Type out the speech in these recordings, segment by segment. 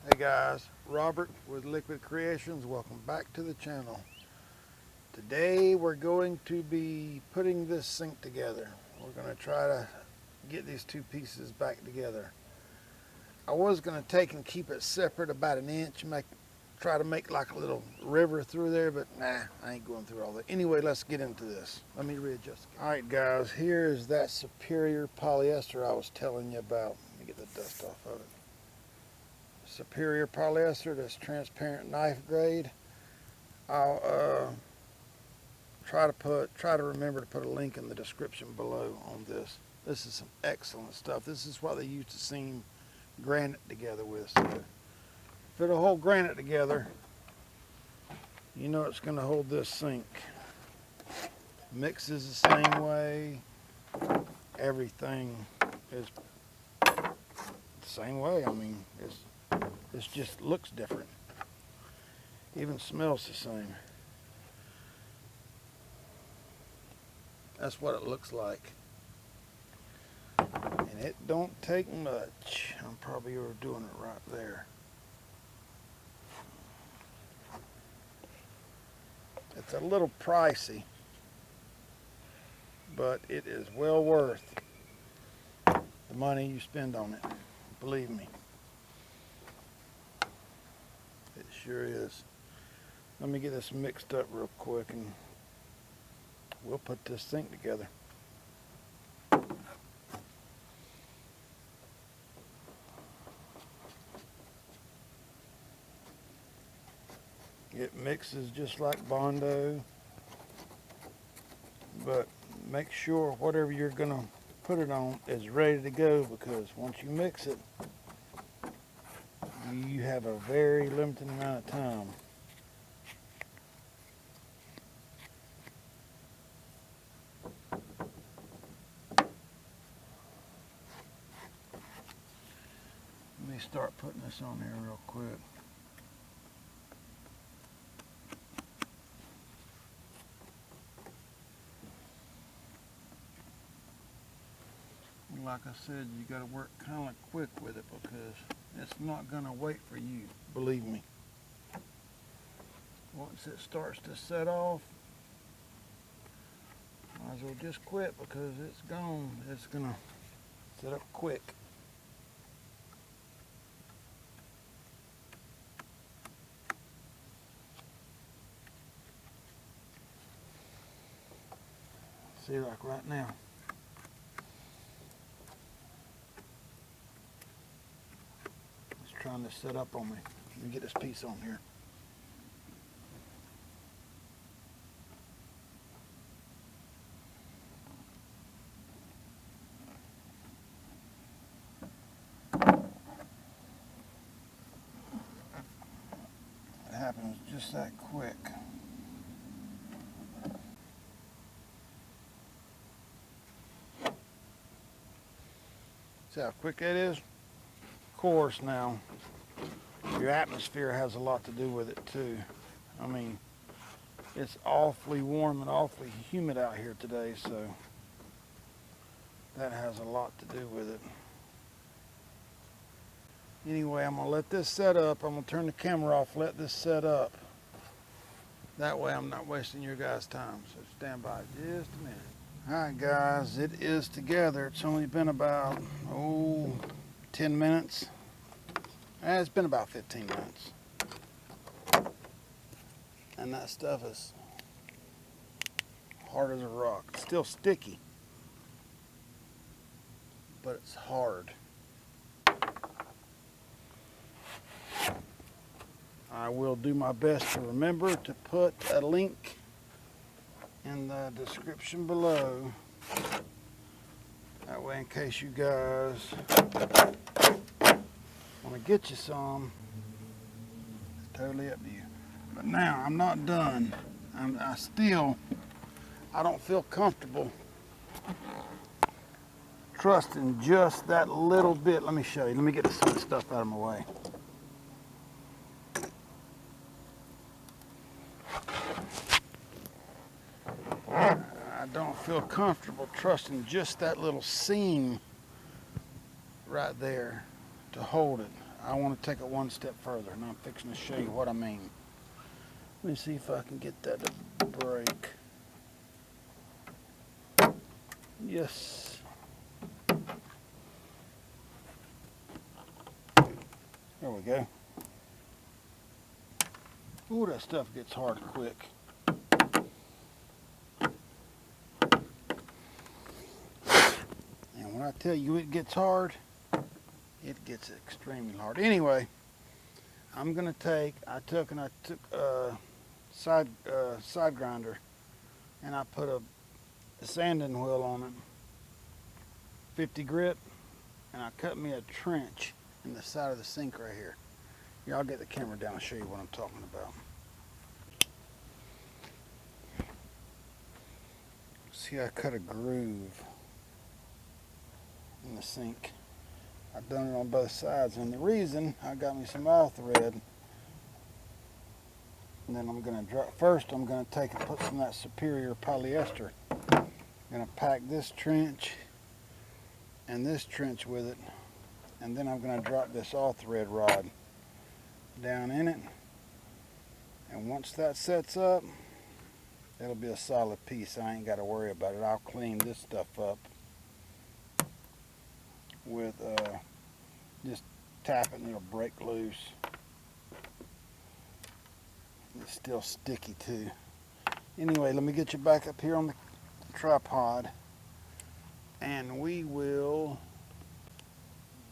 Hey guys, Robert with Liquid Creations. Welcome back to the channel. Today we're going to be putting this sink together. We're going to try to get these two pieces back together. I was going to take and keep it separate about an inch, try to make like a little river through there, but nah, I ain't going through all that. Anyway, let's get into this. Let me readjust. Alright guys, here is that superior polyester I was telling you about. Let me get the dust off of it. Superior polyester, that's transparent knife grade. I'll try to remember to put a link in the description below on this. This is some excellent stuff. This is what they used to seam granite together with. So if it'll hold granite together, you know it's going to hold this sink. Mixes the same way. Everything is the same way. I mean, it just looks different. Even smells the same. That's what it looks like. And it don't take much. I'm probably overdoing it right there. It's a little pricey, but it is well worth the money you spend on it. Believe me. It sure is. Let me get this mixed up real quick and we'll put this sink together. It mixes just like Bondo, but make sure whatever you're gonna put it on is ready to go, because once you mix it, you have a very limited amount of time. Let me start putting this on here real quick. Like I said, you got to work kind of quick with it because it's not going to wait for you, believe me. Once it starts to set off, might as well just quit because it's gone. It's going to set up quick. See, like right now. Trying to set up on me. Let me get this piece on here. It happens just that quick. See how quick that is? Of course, now your atmosphere has a lot to do with it too. I mean, it's awfully warm and awfully humid out here today, so that has a lot to do with it. Anyway, I'm gonna let this set up. I'm gonna turn the camera off, let this set up. That way I'm not wasting your guys' time, so stand by just a minute. Alright guys, it is together. It's only been about 10 minutes. It's been about 15 minutes. And that stuff is hard as a rock. It's still sticky, but it's hard. I will do my best to remember to put a link in the description below. That way, in case you guys want to get you some, it's totally up to you. But now I'm not done. I don't feel comfortable trusting just that little bit. Let me show you. Let me get this stuff out of my way. I don't feel comfortable trusting just that little seam right there to hold it. I want to take it one step further, and I'm fixing to show you what I mean. Let me see if I can get that to break. Yes. There we go. Ooh, that stuff gets hard quick. And when I tell you it gets hard, it gets extremely hard. Anyway, I'm gonna take, I took a side grinder, and I put a sanding wheel on it, 50 grit, and I cut me a trench in the side of the sink right here. Here, I'll get the camera down and show you what I'm talking about. See, I cut a groove in the sink. I've done it on both sides, and the reason, I got me some oil thread, and then I'm going to drop, first I'm going to take and put some of that superior polyester. I'm going to pack this trench and this trench with it, and then I'm going to drop this oil thread rod down in it, and once that sets up, it'll be a solid piece. I ain't got to worry about it. I'll clean this stuff up with just tap it and it'll break loose. It's still sticky too. Anyway, let me get you back up here on the tripod, and we will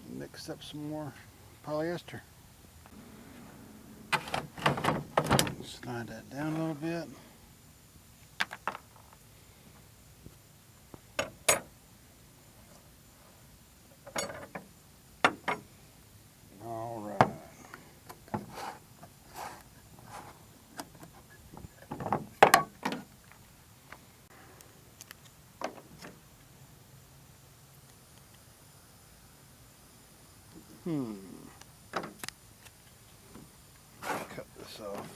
mix up some more polyester. Slide that down a little bit. All right. Cut this off.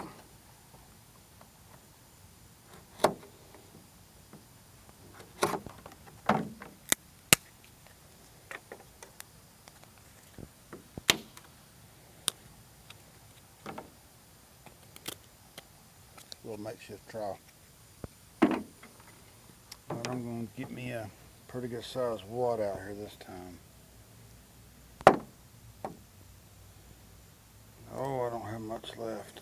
Little makeshift trowel. But I'm going to get me a pretty good sized wad out here this time. Oh, I don't have much left.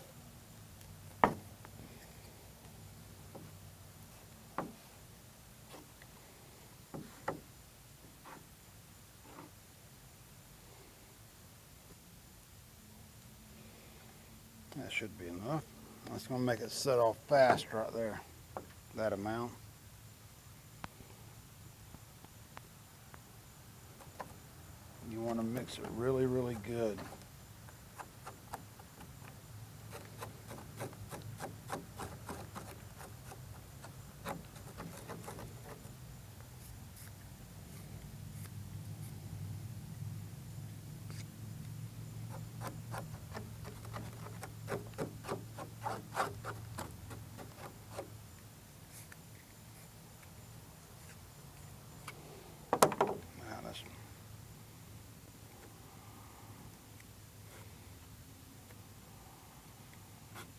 That should be enough. That's going to make it set off fast right there, that amount. You want to mix it really, really good.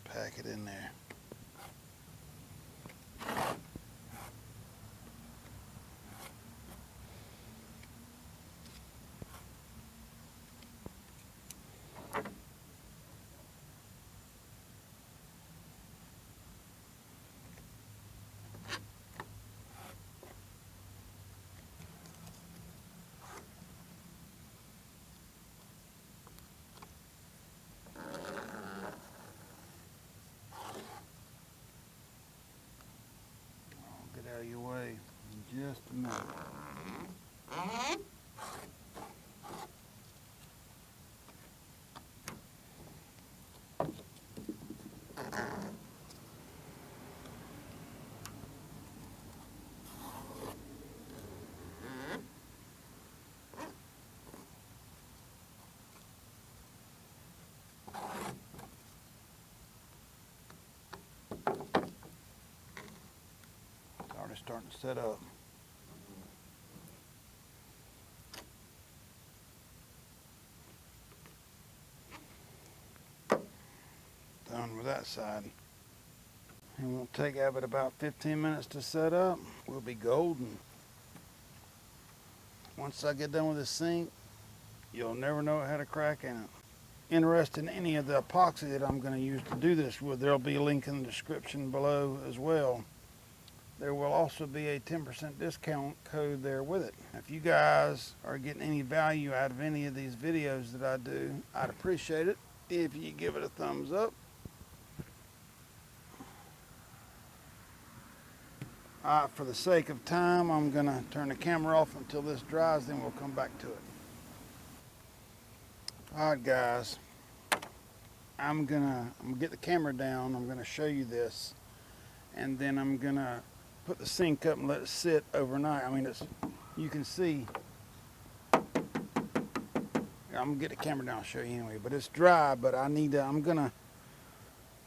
Pack it in there. Out of your way in just a minute. It's starting to set up. that side. It won't take but about 15 minutes to set up. We'll be golden. Once I get done with this sink, you'll never know it had a crack in it. Interested in any of the epoxy that I'm going to use to do this with, there'll be a link in the description below as well. There will also be a 10% discount code there with it. If you guys are getting any value out of any of these videos that I do, I'd appreciate it if you give it a thumbs up. Alright, for the sake of time, I'm going to turn the camera off until this dries, then we'll come back to it. Alright guys, I'm gonna get the camera down, I'm gonna show you this, and then I'm gonna put the sink up and let it sit overnight. I mean, you can see, I'm gonna get the camera down and show you anyway, but it's dry, but I'm gonna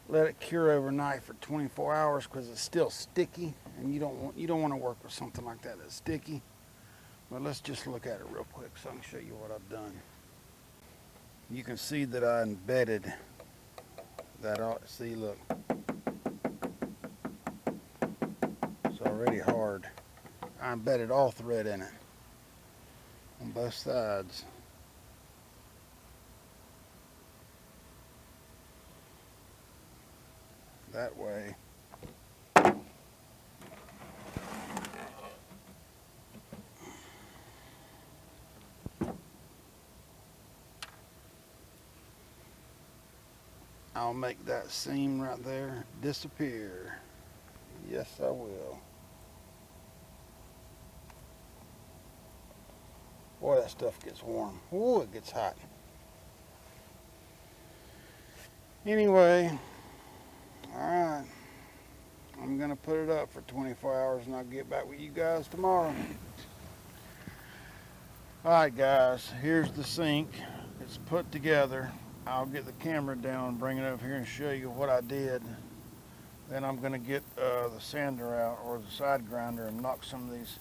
let it cure overnight for 24 hours because it's still sticky, and you don't want to work with something like that that's sticky. But let's just look at it real quick so I can show you what I've done. You can see that I embedded that. See, look, it's already hard. I embedded all thread in it on both sides. That way I'll make that seam right there disappear. Yes, I will. Boy, that stuff gets warm. Ooh, it gets hot. Anyway, alright. I'm going to put it up for 24 hours and I'll get back with you guys tomorrow. Alright guys, here's the sink. It's put together. I'll get the camera down and bring it over here and show you what I did. Then I'm going to get the sander out, or the side grinder, and knock some of these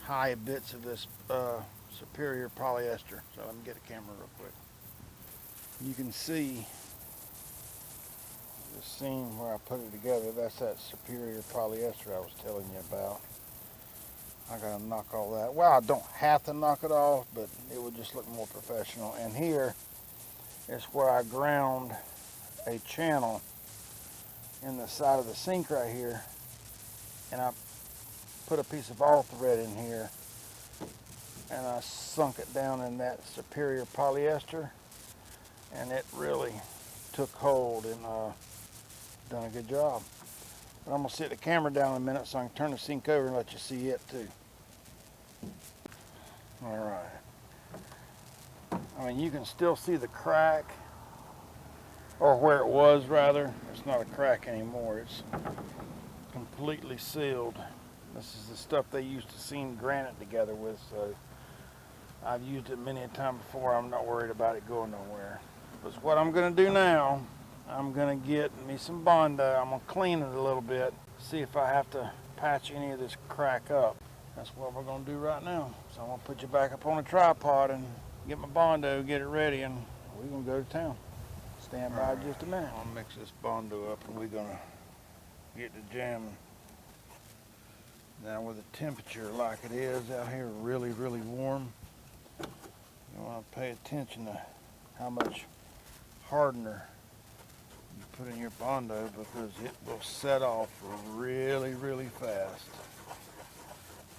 high bits of this superior polyester. So let me get the camera real quick. You can see the seam where I put it together. That's that superior polyester I was telling you about. I gotta knock all that. Well, I don't have to knock it off, but it would just look more professional. And here is where I ground a channel in the side of the sink right here, and I put a piece of all thread in here, and I sunk it down in that superior polyester, and it really took hold and done a good job. But I'm gonna sit the camera down in a minute so I can turn the sink over and let you see it too. All right. I mean, you can still see the crack, or where it was rather. It's not a crack anymore. It's completely sealed. This is the stuff they used to seam granite together with, so I've used it many a time before. I'm not worried about it going nowhere. But what I'm gonna do now, I'm gonna get me some Bondo. I'm gonna clean it a little bit, see if I have to patch any of this crack up. That's what we're gonna do right now. So I'm gonna put you back up on a tripod and get my Bondo, get it ready, and we're gonna go to town. Stand by just a minute. I'll mix this Bondo up and we're gonna get to jamming. Now with the temperature like it is out here, really, really warm, you wanna pay attention to how much hardener you put in your Bondo, because it will set off really, really fast.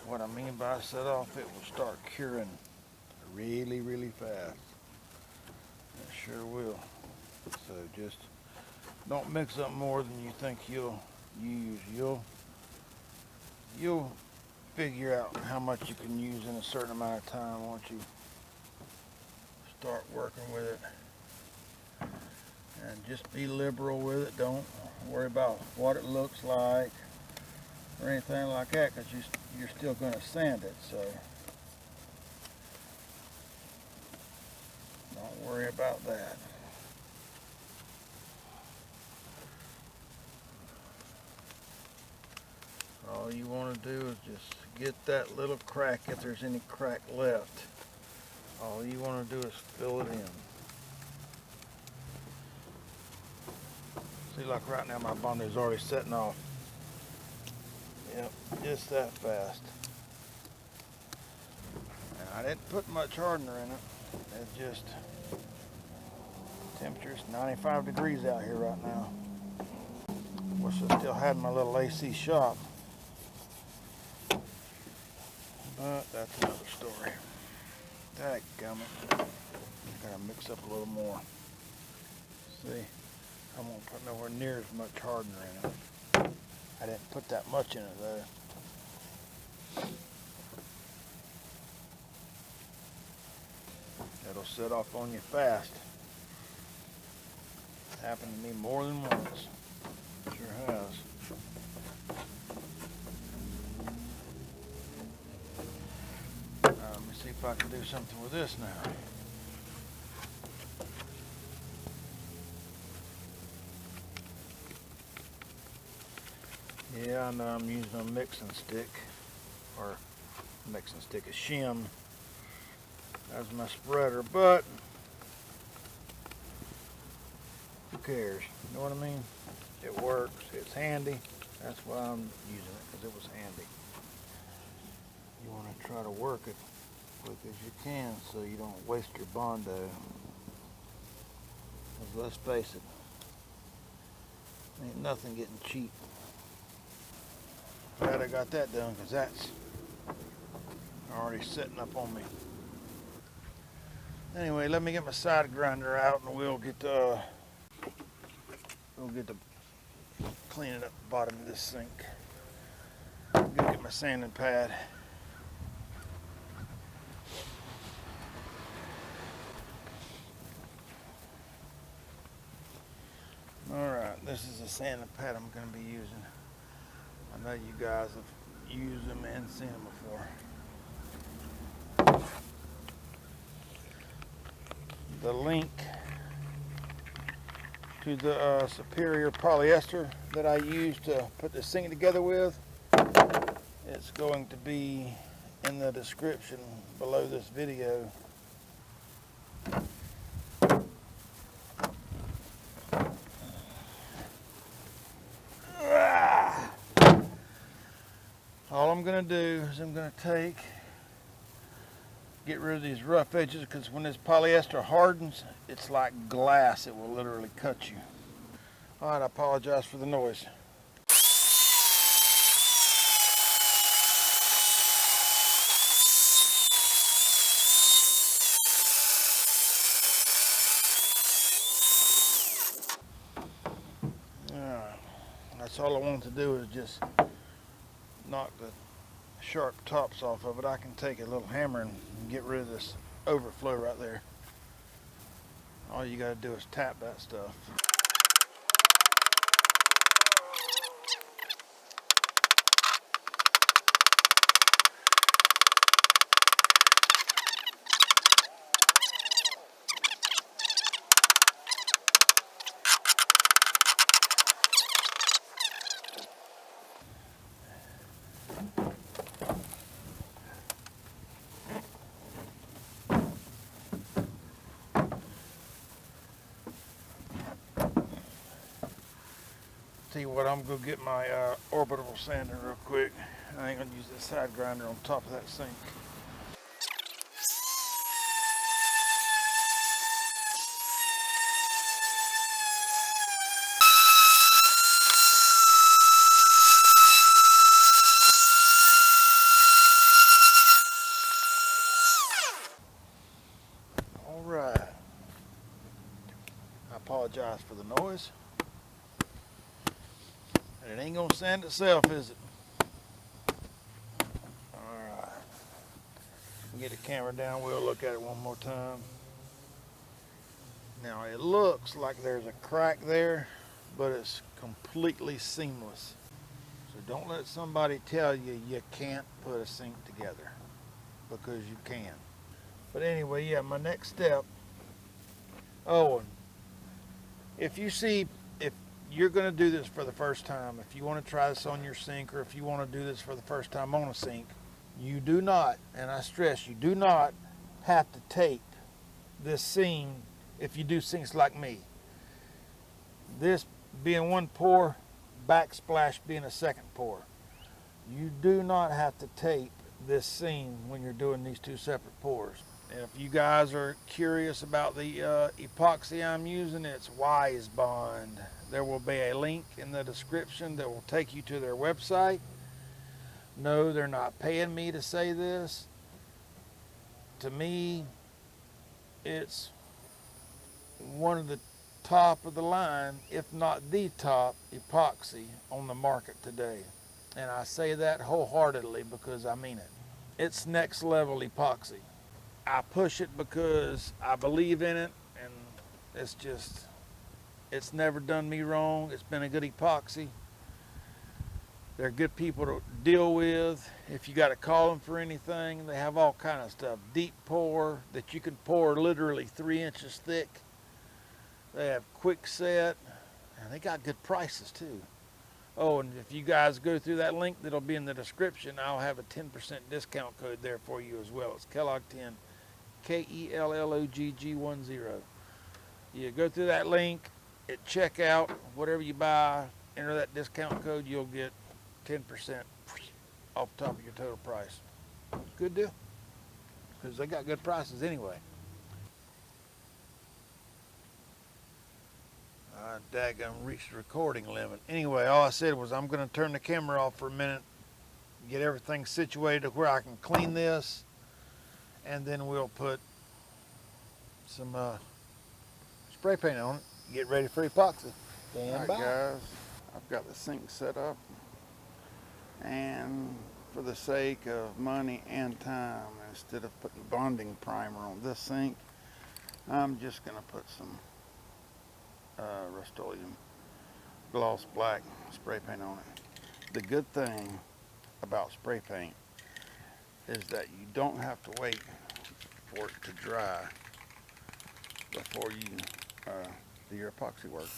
What I mean by set off, it will start curing really, really fast. It sure will. So just don't mix up more than you think you'll use. You'll figure out how much you can use in a certain amount of time once you start working with it. And just be liberal with it. Don't worry about what it looks like or anything like that, because you're still going to sand it. So don't worry about that. All you want to do is just get that little crack, if there's any crack left. All you want to do is fill it in. See, like right now my bondo is already setting off. Yep, just that fast. And I didn't put much hardener in it. It's just, temperature's 95 degrees out here right now. Wish I still had my little AC shop. But that's another story. Dadgummit. Gotta mix up a little more. See, I won't put nowhere near as much hardener in it. I didn't put that much in it though. It'll set off on you fast. Happened to me more than once. Sure has. Let me see if I can do something with this now. Yeah, I know I'm using a mixing stick, or mixing stick, a shim as my spreader, but who cares? You know what I mean? It works, it's handy. That's why I'm using it, because it was handy. You want to try to work it quick as you can so you don't waste your bondo. Because let's face it, ain't nothing getting cheap. Glad I got that done, because that's already setting up on me. Anyway, let me get my side grinder out and we'll get to cleaning up the bottom of this sink. Go get my sanding pad. Alright, this is a sanding pad I'm going to be using. I know you guys have used them and seen them before. The link to the superior polyester that I used to put the sink together with, it's going to be in the description below this video. All I'm going to do is I'm going to get rid of these rough edges, because when this polyester hardens, it's like glass. It will literally cut you. Alright, I apologize for the noise. Alright, that's all I want to do is just knock the sharp tops off of it. I can take a little hammer and get rid of this overflow right there. All you got to do is tap that stuff. Tell you what, I'm gonna get my orbital sander real quick. I ain't gonna use that side grinder on top of that sink. All right. I apologize for the noise. And it ain't gonna sand itself, is it? Alright. Get the camera down, we'll look at it one more time. Now it looks like there's a crack there, but it's completely seamless. So don't let somebody tell you you can't put a sink together, because you can. But anyway, yeah, my next step. Oh, and if you're going to do this for the first time, if you want to try this on your sink, or if you want to do this for the first time on a sink, you do not, and I stress, you do not have to tape this seam if you do sinks like me. This being one pour, backsplash being a second pour. You do not have to tape this seam when you're doing these two separate pours. And if you guys are curious about the epoxy I'm using, it's Wise Bond. There will be a link in the description that will take you to their website. No, they're not paying me to say this. To me, it's one of the top of the line, if not the top epoxy on the market today. And I say that wholeheartedly because I mean it. It's next level epoxy. I push it because I believe in it, and it's never done me wrong. It's been a good epoxy. They're good people to deal with. If you got to call them for anything, they have all kind of stuff. Deep pour that you can pour literally 3 inches thick. They have quick set, and they got good prices too. Oh, and if you guys go through that link that'll be in the description, I'll have a 10% discount code there for you as well. It's Kellogg10, KELLOGG10. You go through that link at checkout, whatever you buy, enter that discount code, you'll get 10% off the top of your total price. Good deal, because they got good prices anyway. I daggone reached the recording limit. Anyway, all I said was I'm going to turn the camera off for a minute, get everything situated to where I can clean this, and then we'll put some spray paint on it, get ready for epoxy. All right, guys, I've got the sink set up, and for the sake of money and time, instead of putting bonding primer on this sink, I'm just going to put some Rust-Oleum gloss black spray paint on it. The good thing about spray paint is that you don't have to wait for it to dry before you do your epoxy work.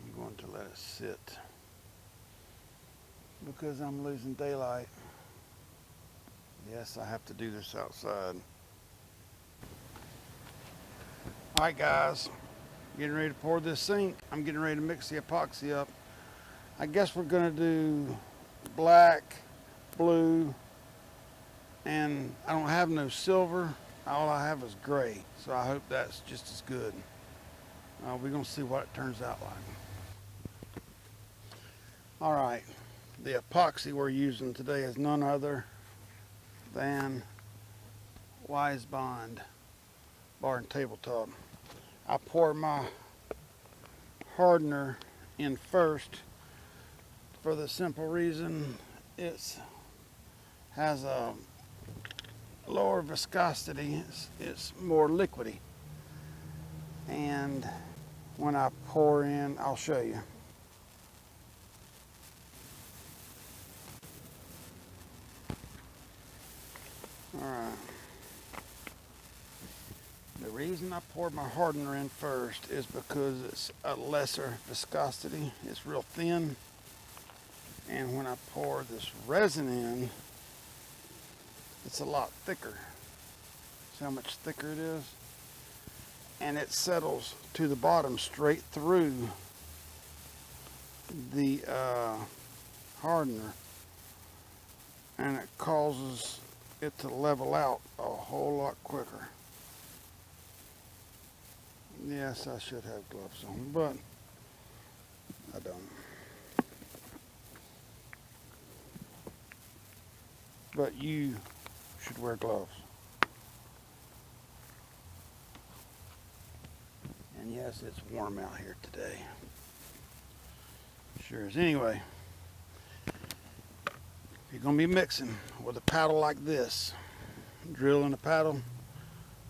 I'm going to let it sit because I'm losing daylight. Yes, I have to do this outside. All right, guys, getting ready to pour this sink. I'm getting ready to mix the epoxy up. I guess we're going to do black, blue, and I don't have no silver. All I have is gray, so I hope that's just as good. We're going to see what it turns out like. All right, the epoxy we're using today is none other than Wise Bond bar and tabletop. I pour my hardener in first for the simple reason it has a lower viscosity, it's more liquidy. And when I pour in, I'll show you. All right. The reason I poured my hardener in first is because it's a lesser viscosity. It's real thin. And when I pour this resin in, it's a lot thicker. See how much thicker it is? And it settles to the bottom straight through the hardener. And it causes it to level out a whole lot quicker. Yes, I should have gloves on, but I don't. But you should wear gloves. And yes, it's warm out here today. Sure is. Anyway, if you're going to be mixing with a paddle like this, drilling a paddle,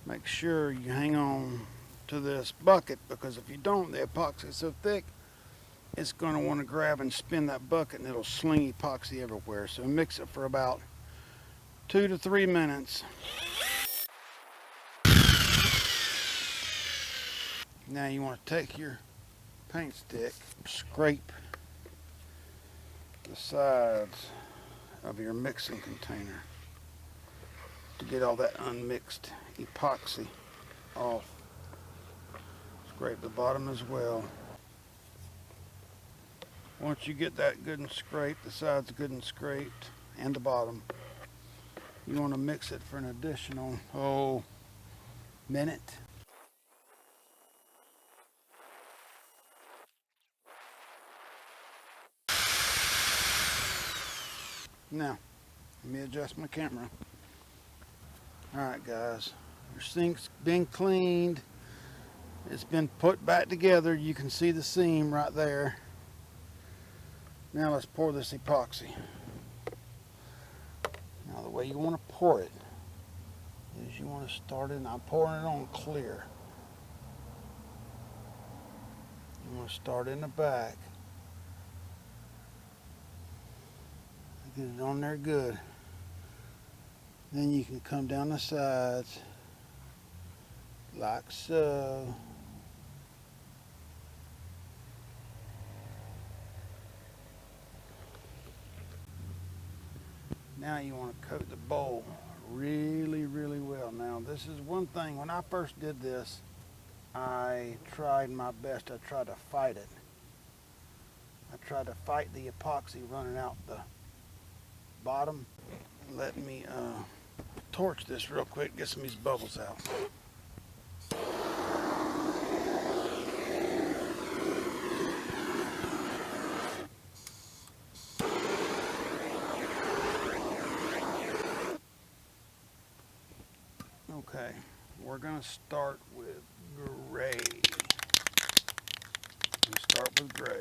make sure you hang on to this bucket, because if you don't, the epoxy is so thick, it's going to want to grab and spin that bucket and it'll sling epoxy everywhere. So mix it for about 2 to 3 minutes. Now you want to take your paint stick, scrape the sides of your mixing container to get all that unmixed epoxy off. Scrape the bottom as well. Once you get that good and scraped, the sides good and scraped, and the bottom, you want to mix it for an additional minute. Now, let me adjust my camera. Alright guys, your sink's been cleaned. It's been put back together. You can see the seam right there. Now let's pour this epoxy. Now the way you want to pour it is you want to start it, and I'm pouring it on clear. You want to start in the back. Get it on there good. Then you can come down the sides like so. Now you want to coat the bowl really, really well. Now this is one thing, when I first did this, I tried my best. I tried to fight it. I tried to fight the epoxy running out the bottom. Let me torch this real quick, get some of these bubbles out. Okay, we're going to start with gray. Let's start with gray.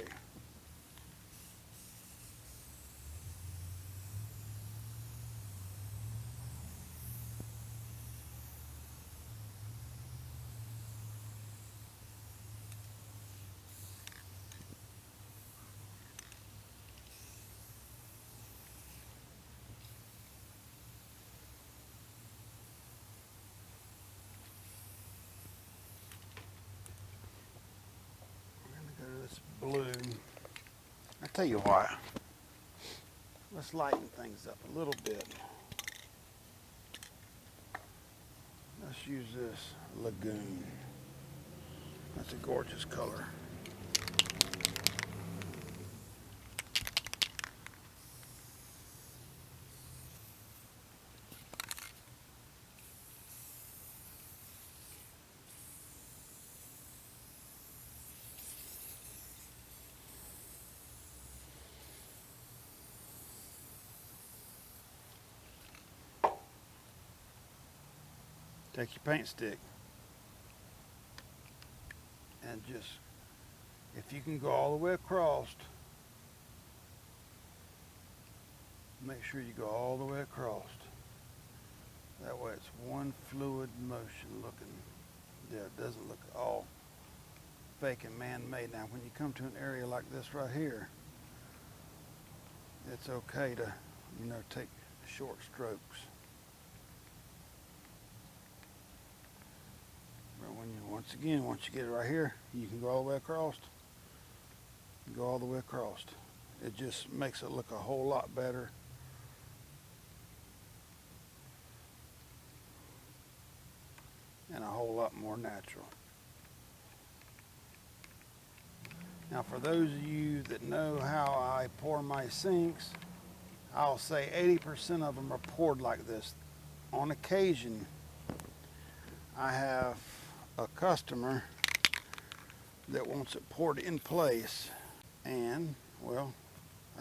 Blue. I tell you what, let's lighten things up a little bit. Let's use this Lagoon. That's a gorgeous color. Take your paint stick and just, if you can go all the way across, make sure you go all the way across. That way it's one fluid motion looking. Yeah, it doesn't look all fake and man-made. Now when you come to an area like this right here, it's okay to, take short strokes. Once you get it right here, you can go all the way across. Go all the way across. It just makes it look a whole lot better. And a whole lot more natural. Now for those of you that know how I pour my sinks, I'll say 80% of them are poured like this. On occasion, I have a customer that wants it poured in place, and well,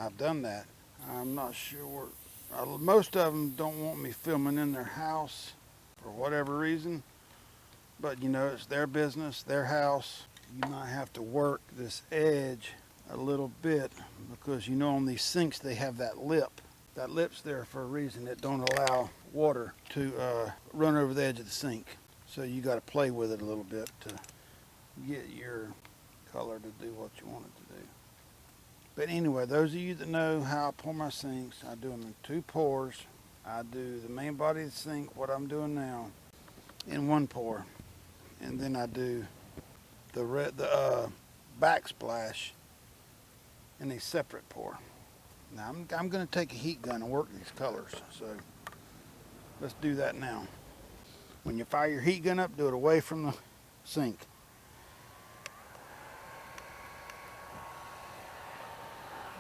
I've done that. I'm not sure, most of them don't want me filming in their house for whatever reason, but it's their business, their house. You might have to work this edge a little bit because on these sinks they have that lip. That lip's there for a reason. It don't allow water to run over the edge of the sink. So you got to play with it a little bit to get your color to do what you want it to do. But anyway, those of you that know how I pour my sinks, I do them in 2 pours. I do the main body of the sink, what I'm doing now, in one pour, and then I do the backsplash in a separate pour. Now I'm going to take a heat gun and work these colors, so let's do that now. When you fire your heat gun up, do it away from the sink.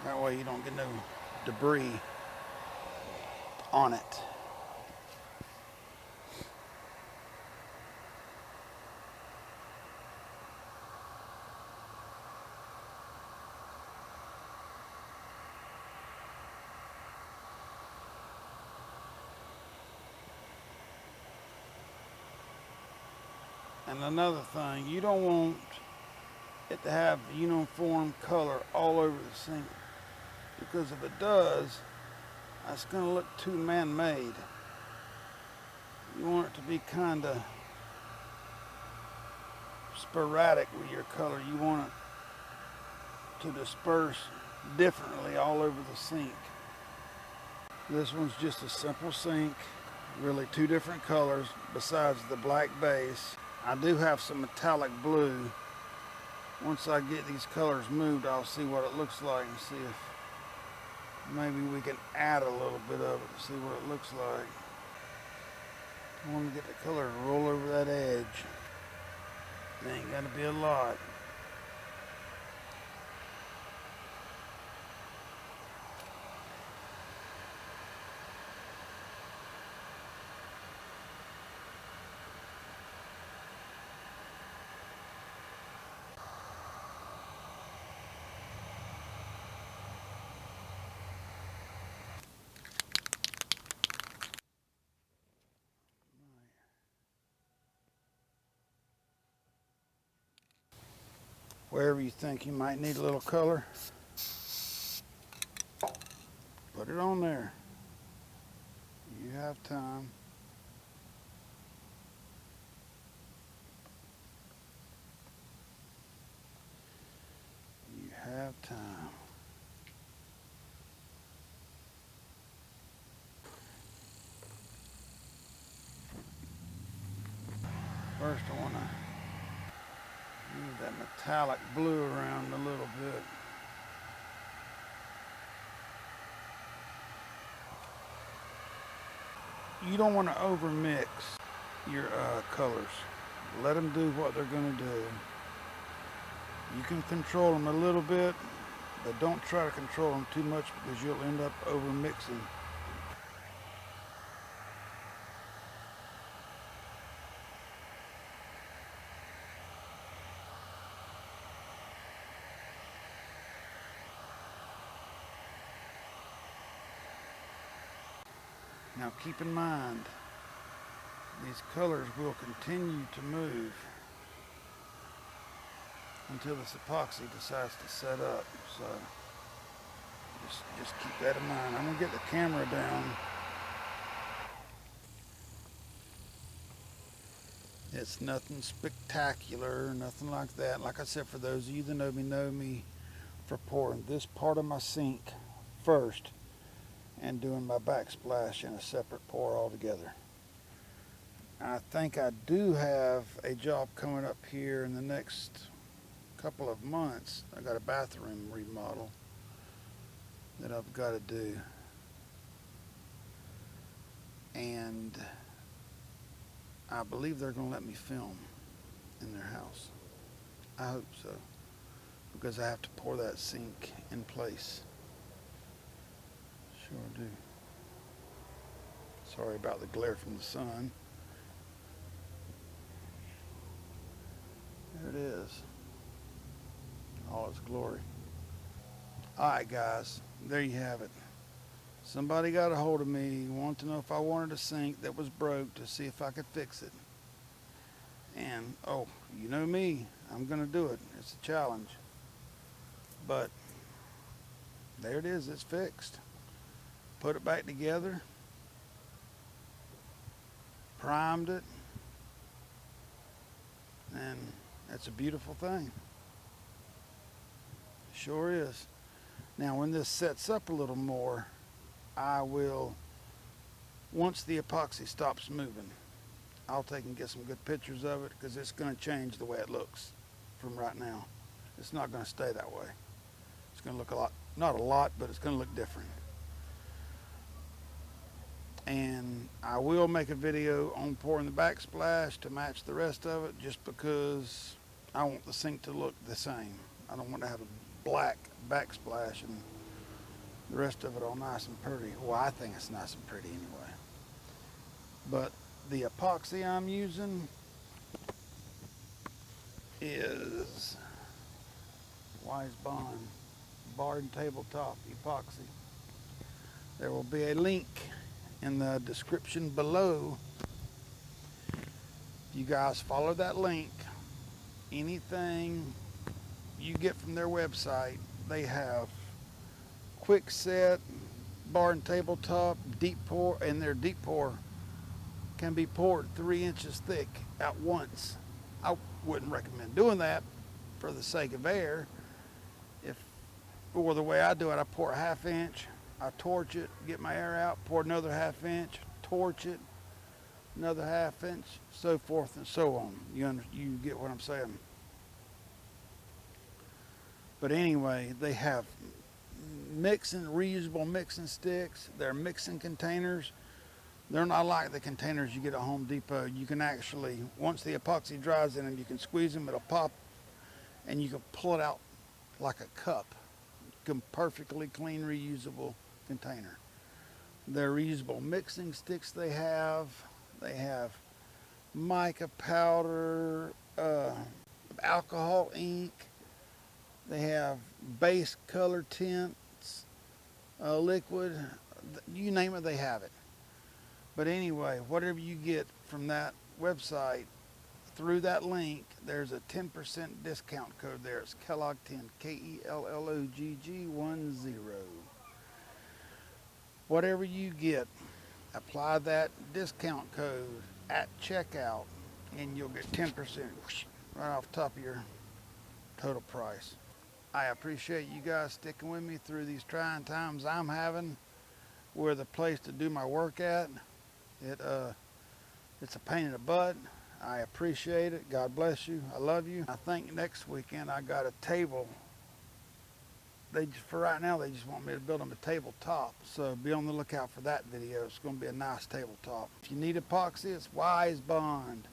That way you don't get no debris on it. And another thing, you don't want it to have uniform color all over the sink, because if it does, that's going to look too man-made. You want it to be kind of sporadic with your color. You want it to disperse differently all over the sink. This one's just a simple sink, really two different colors besides the black base. I do have some metallic blue. Once I get these colors moved, I'll see what it looks like and see if maybe we can add a little bit of it to see what it looks like. I want to get the color to roll over that edge. It ain't gonna be a lot. Wherever you think you might need a little color, put it on there. You have time. You have time. First I want to move that metallic blue around a little bit. You don't want to over mix your colors. Let them do what they're going to do. You can control them a little bit, but don't try to control them too much because you'll end up over mixing. Now keep in mind, these colors will continue to move until this epoxy decides to set up. So just keep that in mind. I'm gonna get the camera down. It's nothing spectacular, nothing like that. Like I said, for those of you that know me for pouring this part of my sink first and doing my backsplash in a separate pour altogether. I think I do have a job coming up here in the next couple of months. I got a bathroom remodel that I've got to do, and I believe they're going to let me film in their house. I hope so, because I have to pour that sink in place. Sure do. Sorry about the glare from the sun. There it is. All its glory. Alright guys, there you have it. Somebody got a hold of me, wanted to know if I wanted a sink that was broke to see if I could fix it. And, oh, you know me, I'm going to do it. It's a challenge. But, there it is, it's fixed. Put it back together. Primed it. And that's a beautiful thing. Sure is. Now when this sets up a little more, I will once the epoxy stops moving, I'll take and get some good pictures of it, because it's going to change the way it looks from right now. It's not going to stay that way. It's going to look a lot, not a lot, but it's going to look different. And I will make a video on pouring the backsplash to match the rest of it, just because I want the sink to look the same. I don't want to have a black backsplash and the rest of it all nice and pretty. Well, I think it's nice and pretty anyway. But the epoxy I'm using is Wise Bond bar and tabletop epoxy. There will be a link in the description below. If you guys follow that link, anything you get from their website, they have quick set, bar and tabletop, deep pour, and their deep pour can be poured 3 inches thick at once. I wouldn't recommend doing that for the sake of air. Or the way I do it, I pour a 1/2 inch, I torch it, get my air out, pour another 1/2 inch, torch it, another 1/2 inch, so forth and so on. You get what I'm saying? But anyway, they have reusable mixing sticks. They're mixing containers. They're not like the containers you get at Home Depot. You can actually, once the epoxy dries in them, you can squeeze them, it'll pop, and you can pull it out like a cup. Perfectly clean, reusable container. They're reusable mixing sticks they have. They have mica powder, alcohol ink. They have base color tints, liquid, you name it, they have it. But anyway, whatever you get from that website, through that link, there's a 10% discount code there. It's Kellogg10, KELLOGG10. Whatever you get, apply that discount code at checkout, and you'll get 10% right off the top of your total price. I appreciate you guys sticking with me through these trying times I'm having. We're the place to do my work at. It's a pain in the butt. I appreciate it. God bless you. I love you. I think next weekend I got a table. For right now, they just want me to build them a tabletop. So be on the lookout for that video. It's going to be a nice tabletop. If you need epoxy, it's Wise Bond.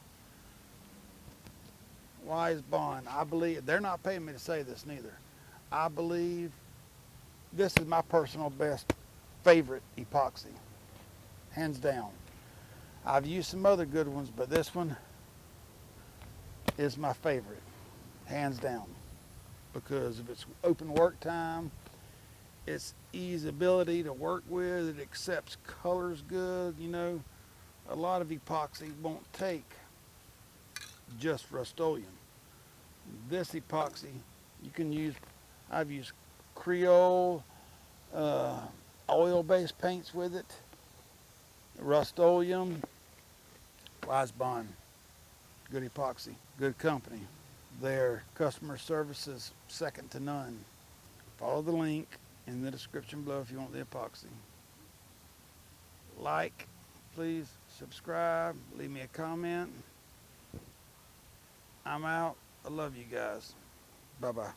Wise Bond. I believe, they're not paying me to say this neither. I believe this is my personal best favorite epoxy. Hands down. I've used some other good ones, but this one is my favorite, hands down, because of its open work time, its easeability to work with, it accepts colors good. You know, a lot of epoxy won't take just Rust-Oleum. This epoxy, you can use, I've used Creole, oil-based paints with it, Rust-Oleum, Wise Bond. Good epoxy, good company. Their customer service is second to none. Follow the link in the description below if you want the epoxy. Like, please, subscribe, leave me a comment. I'm out. I love you guys. Bye-bye.